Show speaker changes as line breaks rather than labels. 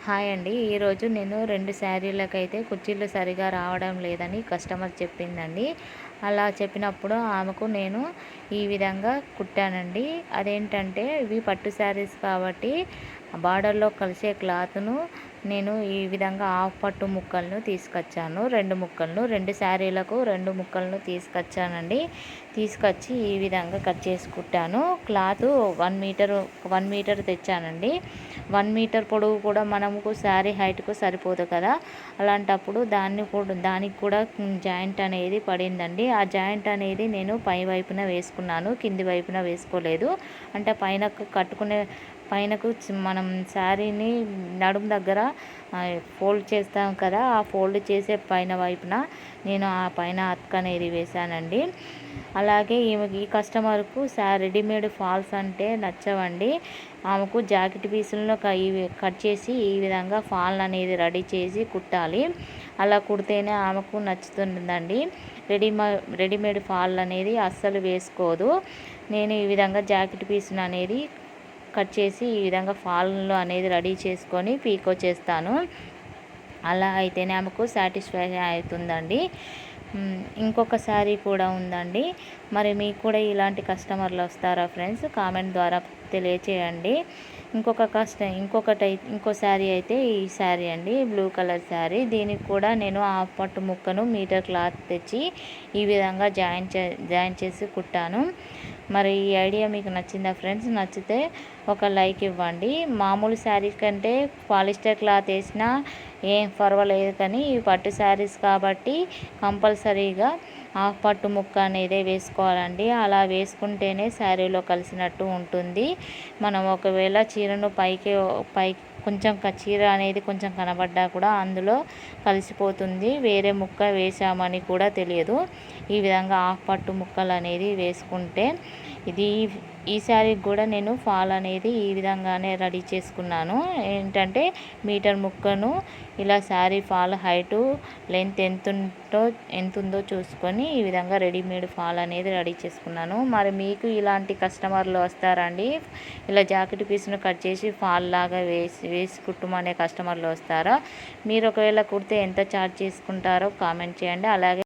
Hi అండి. ఈరోజు నేను 2 శారీలకైతే కుర్చీలు సరిగా రావడం లేదని కస్టమర్ చెప్పిందండి. అలా చెప్పినప్పుడు ఆమెకు నేను ఈ విధంగా కుట్టానండి. అదేంటంటే ఇవి పట్టు శారీస్ కాబట్టి బార్డర్‌లో కలిసే క్లాత్‌ను నేను ఈ విధంగా హాఫ్ పట్టు ముక్కలను తీసుకొచ్చాను. 2 ముక్కలను 2 శారీలకు 2 ముక్కలను తీసుకొచ్చానండి. తీసుకొచ్చి ఈ విధంగా కట్ చేసి కుట్టాను. క్లాతు 1 మీటర్ తెచ్చానండి. 1 మీటర్ పొడవు కూడా మనకు శారీ హైట్‌కు సరిపోదు కదా! అలాంటప్పుడు దానికి కూడా జాయింట్ అనేది పడిందండి. ఆ జాయింట్ అనేది నేను పై వైపున వేసుకున్నాను. కింది వైపున వేసుకోలేదు. అంటే పైనకు మనం శారీని నడుము దగ్గర ఫోల్డ్ చేస్తాం కదా! ఆ ఫోల్డ్ చేసే పైన వైపున నేను ఆ పైన అతుకు అనేది వేశానండి. అలాగే ఈ కస్టమర్‌కు రెడీమేడ్ ఫాల్స్ అంటే నచ్చవండి. ఆమెకు జాకెట్ పీసులను కట్ చేసి ఈ విధంగా ఫాల్ అనేది రెడీ చేసి కుట్టాలి. అలా కుడితేనే ఆమెకు నచ్చుతుందండి. రెడీమేడ్ ఫాల్ అనేది అస్సలు వేసుకోదు. నేను ఈ విధంగా జాకెట్ పీస్‌ని అనేది కట్ చేసి ఈ విధంగా ఫాల్ అనేది రెడీ చేసుకొని పీకో చేస్తాను. అలా అయితేనే ఆమెకు సాటిస్ఫై అవుతుందండి. ఇంకొక శారీ కూడా ఉందండి. మరి మీకు కూడా ఇలాంటి కస్టమర్లు వస్తారా ఫ్రెండ్స్? కామెంట్ ద్వారా తెలియచేయండి. ఇంకో శారీ అయితే ఈ శారీ అండి. Blue colour sari. దీనికి కూడా నేను హాఫ్ పట్టు ముక్కను మీటర్ క్లాత్ తెచ్చి ఈ విధంగా జాయిన్ చేసి కుట్టాను. మరి ఈ ఐడియా మీకు నచ్చిందా ఫ్రెండ్స్? నచ్చితే ఒక లైక్ ఇవ్వండి. మామూలు శారీ కంటే పాలిస్టర్ క్లాత్ వేసినా ఏం పర్వాలేదు, కానీ ఈ పట్టు శారీస్ కాబట్టి కంపల్సరీగా హాఫ్ పట్టు ముక్క అనేది వేసుకోవాలండి. అలా వేసుకుంటేనే శారీలో కలిసినట్టు ఉంటుంది. మనం ఒకవేళ చీరను పైకి కొంచెం చీర అనేది కొంచెం కనబడ్డా కూడా అందులో కలిసిపోతుంది. వేరే ముక్క వేసామని కూడా తెలియదు. ఈ విధంగా హాఫ్ పట్టు ముక్కలు అనేది వేసుకుంటే ఈ శారీకి కూడా నేను ఫాల్ అనేది ఈ విధంగానే రెడీ చేసుకున్నాను. ఏంటంటే మీటర్ ముక్కను ఇలా శారీ ఫాల్ హైటు లెంత్ ఎంతుందో చూసుకొని ఈ విధంగా రెడీమేడ్ ఫాల్ అనేది రెడీ చేసుకున్నాను. మరి మీకు ఇలాంటి కస్టమర్లు వస్తారండి? ఇలా జాకెట్ పీస్ను కట్ చేసి ఫాల్ లాగా వేసి కుట్టుమనే కస్టమర్లు వస్తారా? మీరు ఒకవేళ కుడితే ఎంత ఛార్జ్ చేసుకుంటారో కామెంట్ చేయండి. అలాగే